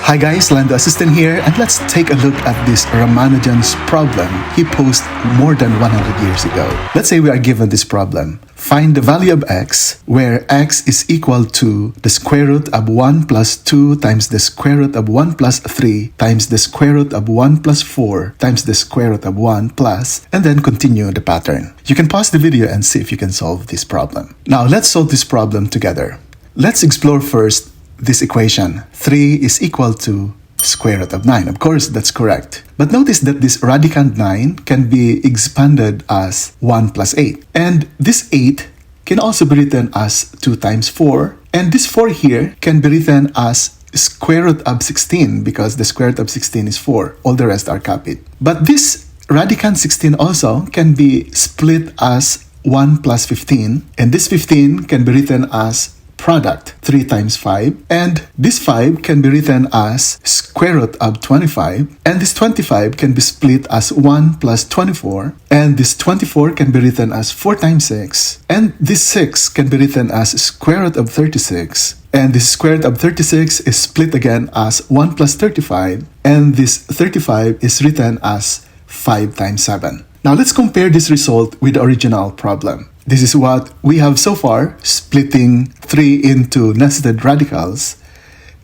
Hi guys, Asisten here, and let's take a look at this Ramanujan's problem he posed more than 100 years ago. Let's say we are given this problem. Find the value of x, where x is equal to the square root of 1 plus 2 times the square root of 1 plus 3 times the square root of 1 plus 4 times the square root of 1 plus, and then continue the pattern. You can pause the video and see if you can solve this problem. Now let's solve this problem together. Let's explore first this equation. 3 is equal to square root of 9. Of course, that's correct. But notice that this radicand 9 can be expanded as 1 plus 8. And this 8 can also be written as 2 times 4. And this 4 here can be written as square root of 16 because the square root of 16 is 4. All the rest are copied. But this radicand 16 also can be split as 1 plus 15. And this 15 can be written as product 3 times 5, and this 5 can be written as square root of 25, and this 25 can be split as 1 plus 24, and this 24 can be written as 4 times 6, and this 6 can be written as square root of 36, and this square root of 36 is split again as 1 plus 35, and this 35 is written as 5 times 7. Now let's compare this result with the original problem. This is what we have so far, splitting 3 into nested radicals.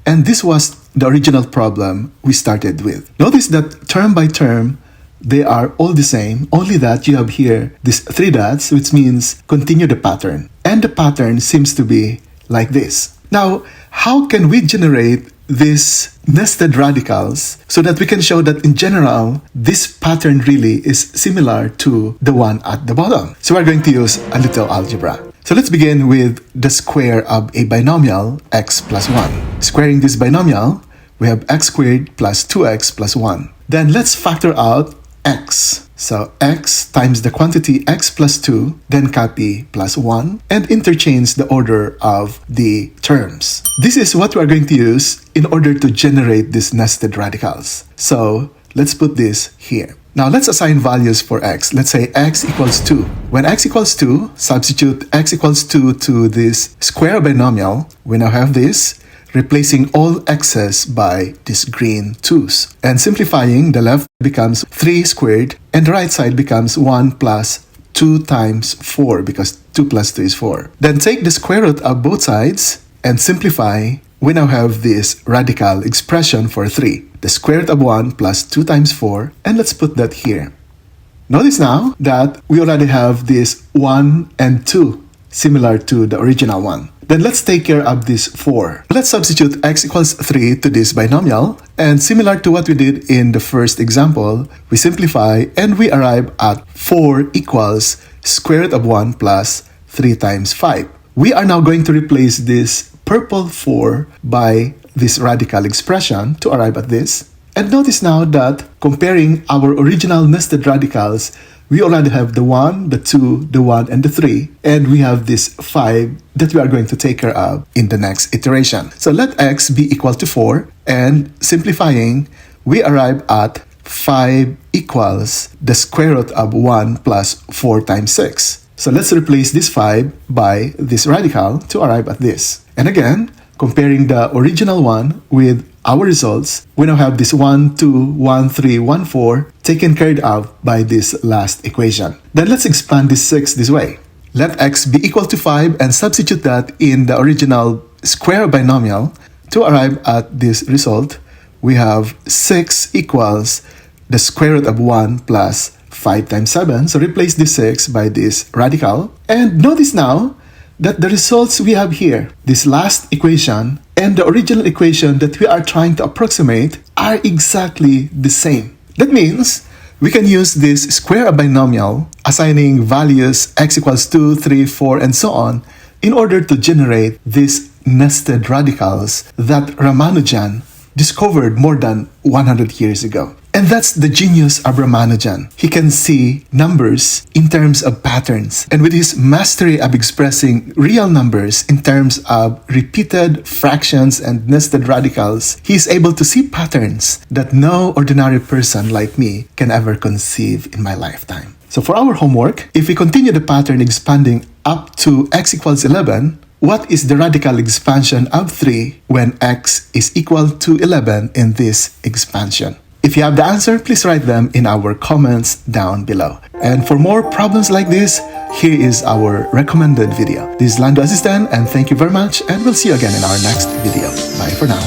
And this was the original problem we started with. Notice that term by term, they are all the same, only that you have here these 3 dots, which means continue the pattern. And the pattern seems to be like this. Now, how can we generate these nested radicals so that we can show that in general, this pattern really is similar to the one at the bottom? So we're going to use a little algebra. So let's begin with the square of a binomial x plus 1. Squaring this binomial, we have x squared plus 2x plus 1. Then let's factor out x. So x times the quantity x plus 2, then copy plus 1, and interchange the order of the terms. This is what we are going to use in order to generate these nested radicals. So let's put this here. Now let's assign values for x. Let's say x equals 2. When x equals 2, substitute x equals 2 to this square binomial. We now have this, replacing all x's by these green 2's. And simplifying, the left becomes 3 squared, and the right side becomes 1 plus 2 times 4, because 2 plus 2 is 4. Then take the square root of both sides, and simplify. We now have this radical expression for 3. The square root of 1 plus 2 times 4, and let's put that here. Notice now that we already have this 1 and 2, similar to the original one. Then let's take care of this 4. Let's substitute x equals 3 to this binomial, and similar to what we did in the first example, we simplify and we arrive at 4 equals square root of 1 plus 3 times 5. We are now going to replace this purple 4 by this radical expression to arrive at this. And notice now that comparing our original nested radicals, we already have the 1, the 2, the 1, and the 3. And we have this 5 that we are going to take care of in the next iteration. So let x be equal to 4. And simplifying, we arrive at 5 equals the square root of 1 plus 4 times 6. So let's replace this 5 by this radical to arrive at this. And again, comparing the original one with our results, we now have this 1, 2, 1, 3, 1, 4 taken care of by this last equation. Then let's expand this 6 this way. Let x be equal to 5 and substitute that in the original square binomial to arrive at this result. We have 6 equals the square root of 1 plus 5 times 7. So replace this 6 by this radical. And notice now that the results we have here, this last equation and the original equation that we are trying to approximate, are exactly the same. That means we can use this square binomial, assigning values x equals 2, 3, 4, and so on, in order to generate these nested radicals that Ramanujan discovered more than 100 years ago. And that's the genius of Ramanujan. He can see numbers in terms of patterns. And with his mastery of expressing real numbers in terms of repeated fractions and nested radicals, he is able to see patterns that no ordinary person like me can ever conceive in my lifetime. So for our homework, if we continue the pattern expanding up to x equals 11, what is the radical expansion of 3 when x is equal to 11 in this expansion? If you have the answer, please write them in our comments down below. And for more problems like this, here is our recommended video. This is Lando Asisten, and thank you very much, and we'll see you again in our next video. Bye for now.